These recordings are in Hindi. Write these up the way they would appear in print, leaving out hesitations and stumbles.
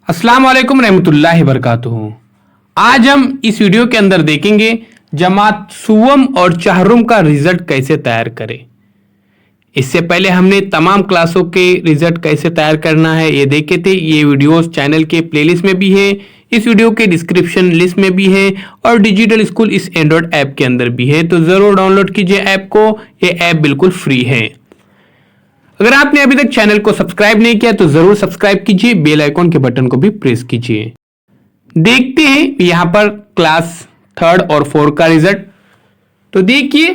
अस्सलाम वालेकुम रहमतुल्लाहि वबरकातुहू। आज हम इस वीडियो के अंदर देखेंगे जमात सुवम और चाहरुम का रिजल्ट कैसे तैयार करें। इससे पहले हमने तमाम क्लासों के रिजल्ट कैसे तैयार करना है ये देखे थे। ये वीडियोस चैनल के प्लेलिस्ट में भी है, इस वीडियो के डिस्क्रिप्शन लिस्ट में भी है और डिजिटल स्कूल इस एंड्रॉयड ऐप के अंदर भी है, तो ज़रूर डाउनलोड कीजिए ऐप को। ये ऐप बिल्कुल फ्री है। अगर आपने अभी तक चैनल को सब्सक्राइब नहीं किया तो जरूर सब्सक्राइब कीजिए, बेल आइकॉन के बटन को भी प्रेस कीजिए। देखते हैं यहां पर क्लास 3rd और 4 का रिजल्ट। तो देखिए,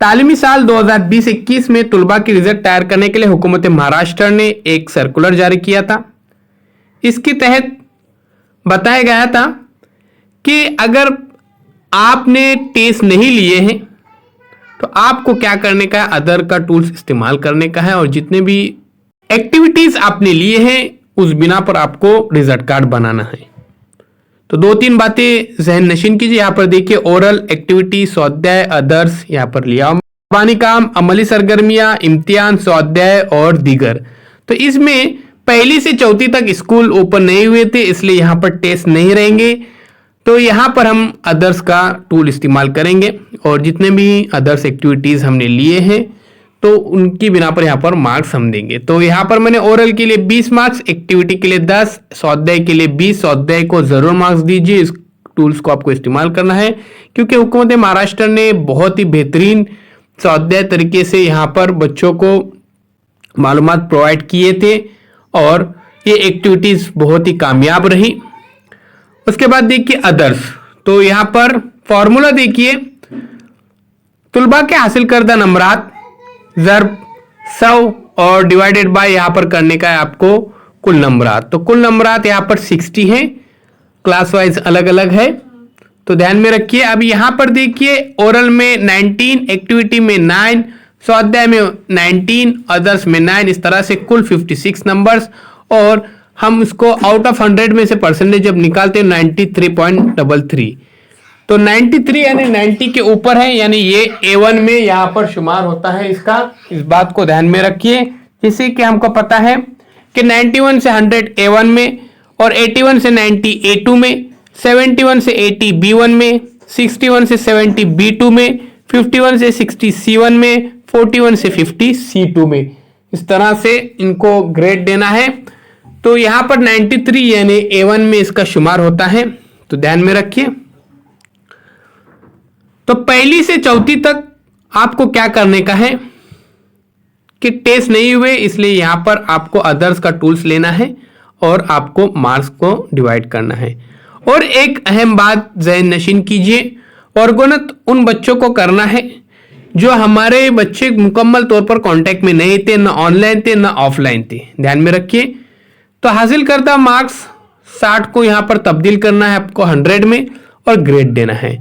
तालीमी साल 2020-21 में तुलबा की रिजल्ट तैयार करने के लिए हुकूमत महाराष्ट्र ने एक सर्कुलर जारी किया था। इसके तहत बताया गया था कि अगर आपने टेस्ट नहीं लिए हैं तो आपको क्या करने का है, अदर का टूल्स इस्तेमाल करने का है और जितने भी एक्टिविटीज आपने लिए हैं उस बिना पर आपको रिजल्ट कार्ड बनाना है। तो 2-3 बातें जहन नशीन कीजिए। यहाँ पर देखिए, ओरल एक्टिविटी, स्वाध्याय, अदर्स यहाँ पर लिया, बानी काम, अमली सरगर्मियां, इम्तिहान, स्वाध्याय और दीगर। तो इसमें पहली से चौथी तक स्कूल ओपन नहीं हुए थे, इसलिए यहाँ पर टेस्ट नहीं रहेंगे। तो यहाँ पर हम अदर्स का टूल इस्तेमाल करेंगे और जितने भी अदर्स एक्टिविटीज़ हमने लिए हैं तो उनकी बिना पर यहाँ पर मार्क्स हम देंगे। तो यहाँ पर मैंने ओरल के लिए 20 मार्क्स, एक्टिविटी के लिए 10, स्वाध्याय के लिए 20। स्वाध्याय को ज़रूर मार्क्स दीजिए, इस टूल्स को आपको इस्तेमाल करना है क्योंकि हुकूमत महाराष्ट्र ने बहुत ही बेहतरीन स्वाध्याय तरीके से यहाँ पर बच्चों को मालूमात प्रोवाइड किए थे और ये एक्टिविटीज़ बहुत ही कामयाब रही। उसके बाद देखिए अदर्स। तो यहाँ पर फॉर्मूला देखिए, तुलबा के हासिल करदा नंबरात ज़र्ब 100 और डिवाइडेड बाय यहाँ पर करने का है आपको कुल नंबरात। तो कुल नंबरात यहाँ पर 60 हैं, क्लास वाइज अलग अलग है, तो ध्यान में रखिए। अब यहाँ पर देखिए, ओरल में 19, एक्टिविटी में 9, स्वाध्याय में 19, अदर्स में 9, इस तरह से कुल 56 नंबर्स। और हम इसको आउट ऑफ 100 में से परसेंटेज जब निकालते हैं 93.33, तो 93 यानी 90 के ऊपर है, यानी ये A1 में यहाँ पर शुमार होता है इसका। इस बात को ध्यान में रखिए, जिससे कि हमको पता है कि 91 से 100 A1 में और 81 से 90 A2 में, 71 से 80 B1 में, 61 से 70 B2 में, 51 से 60 C1 में, 41 से 50 C2 में। इस तरह से इनको ग्रेड देना है। तो यहाँ पर 93 यानी A1 में इसका शुमार होता है, तो ध्यान में रखिए। तो पहली से चौथी तक आपको क्या करने का है कि टेस्ट नहीं हुए, इसलिए यहाँ पर आपको अदर्स का टूल्स लेना है और आपको मार्क्स को डिवाइड करना है। और एक अहम बात ज़हन नशीन कीजिए, ऑर्गोनत उन बच्चों को करना है जो हमारे बच्चे मुकम्मल तौर पर कांटेक्ट में नहीं थे, ना ऑनलाइन थे ना ऑफलाइन थे। ध्यान में रखिए। तो हासिल करदा मार्क्स 60 को यहाँ पर तब्दील करना है आपको 100 में और ग्रेड देना है।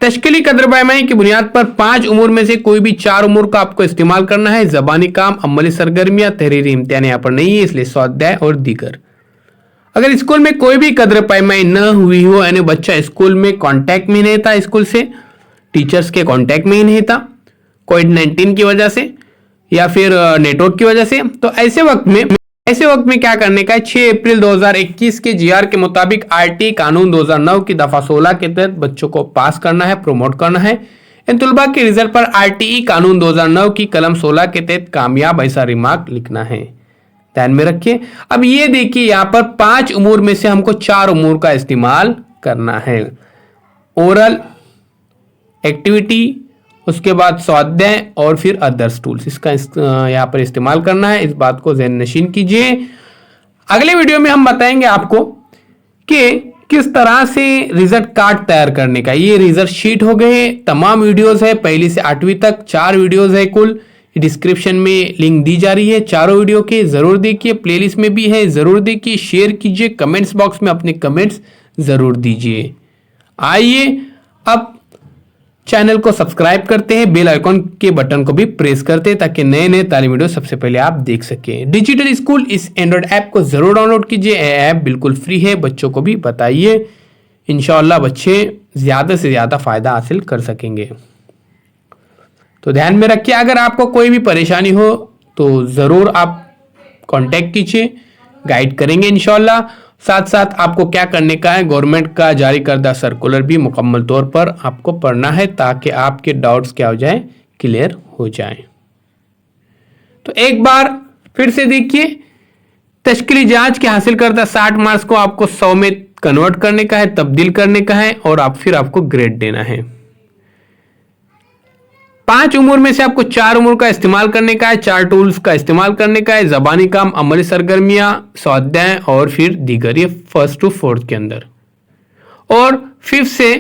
तश्कीली कदर पैमाई की बुनियाद पर 5 उम्र में से कोई भी 4 उम्र का आपको इस्तेमाल करना है। ज़बानी काम, अमली सरगर्मियाँ, तहरीरी इम्तिहान यहाँ पर नहीं है, इसलिए स्वाध्याय और दीगर। अगर स्कूल में कोई भी कदर पैमाई न हुई हो, यानी बच्चा स्कूल में कांटेक्ट में नहीं था, स्कूल से टीचर्स के कांटेक्ट में ही नहीं था कोविड-19 की वजह से या फिर नेटवर्क की वजह से, तो ऐसे वक्त में क्या करने का है, 6 अप्रैल 2021 के GR के मुताबिक RT कानून 2009 की दफा 16 के तहत बच्चों को पास करना है, प्रमोट करना है। इन तुलबा के रिजल्ट पर RTE कानून 2009 की कलम 16 के तहत कामयाब ऐसा रिमार्क लिखना है। ध्यान में रखिए। अब ये देखिए, यहाँ पर 5 उम्र में से हमको 4 उम्र का इस्तेमाल करना है। ओरल, एक्टिविटी, उसके बाद स्वाध्याय और फिर अदर्स टूल्स, इसका यहाँ पर इस्तेमाल करना है। इस बात को ज़हन नशीन कीजिए। अगले वीडियो में हम बताएंगे आपको कि किस तरह से रिजल्ट कार्ड तैयार करने का। ये रिजल्ट शीट हो गए, तमाम वीडियोस है, पहली से 8वीं तक 4 वीडियोस है कुल। डिस्क्रिप्शन में लिंक दी जा रही है चारों वीडियो के, ज़रूर देखिए। प्लेलिस्ट में भी है, ज़रूर देखिए, शेयर कीजिए, कमेंट्स बॉक्स में अपने कमेंट्स ज़रूर दीजिए। आइए अब चैनल को सब्सक्राइब करते हैं, बेल आइकॉन के बटन को भी प्रेस करते हैं ताकि नए नए तालीम वीडियो सबसे पहले आप देख सकें। डिजिटल स्कूल इस एंड्रॉयड ऐप को ज़रूर डाउनलोड कीजिए, ऐप बिल्कुल फ्री है। बच्चों को भी बताइए, इंशाअल्लाह बच्चे ज़्यादा से ज़्यादा फ़ायदा हासिल कर सकेंगे। तो ध्यान में रखिए, अगर आपको कोई भी परेशानी हो तो ज़रूर आप कांटेक्ट कीजिए, गाइड करेंगे इंशाअल्लाह। साथ साथ आपको क्या करने का है, गवर्नमेंट का जारी करदा सर्कुलर भी मुकम्मल तौर पर आपको पढ़ना है ताकि आपके डाउट्स क्या हो जाए, क्लियर हो जाए। तो एक बार फिर से देखिए, तश्कीली जांच के हासिल करदा 60 मार्क्स को आपको 100 में कन्वर्ट करने का है, तब्दील करने का है और फिर आपको ग्रेड देना है। 5 उम्र में से आपको 4 उम्र का इस्तेमाल करने का है, 4 टूल्स का इस्तेमाल करने का है, ज़बानी काम, अमली सरगर्मियां, स्वाध्याय और फिर दीगर, ये 1st to 4th के अंदर। और 5th से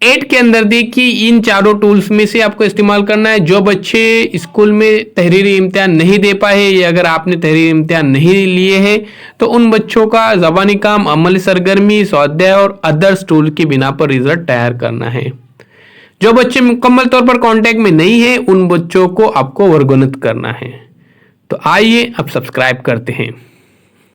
8 के अंदर देखिए इन चारों टूल्स में से आपको इस्तेमाल करना है। जो बच्चे स्कूल में तहरीरी इम्तिहान नहीं दे पाए या अगर आपने तहरीरी इम्तिहान नहीं लिए हैं तो उन बच्चों का ज़बानी काम, अमली सरगर्मी, स्वाध्याय और अदर्स टूल की बिना पर रिजल्ट तैयार करना है। जो बच्चे मुकम्मल तौर पर कांटेक्ट में नहीं है उन बच्चों को आपको वर्गोन्नत करना है। तो आइए अब सब्सक्राइब करते हैं।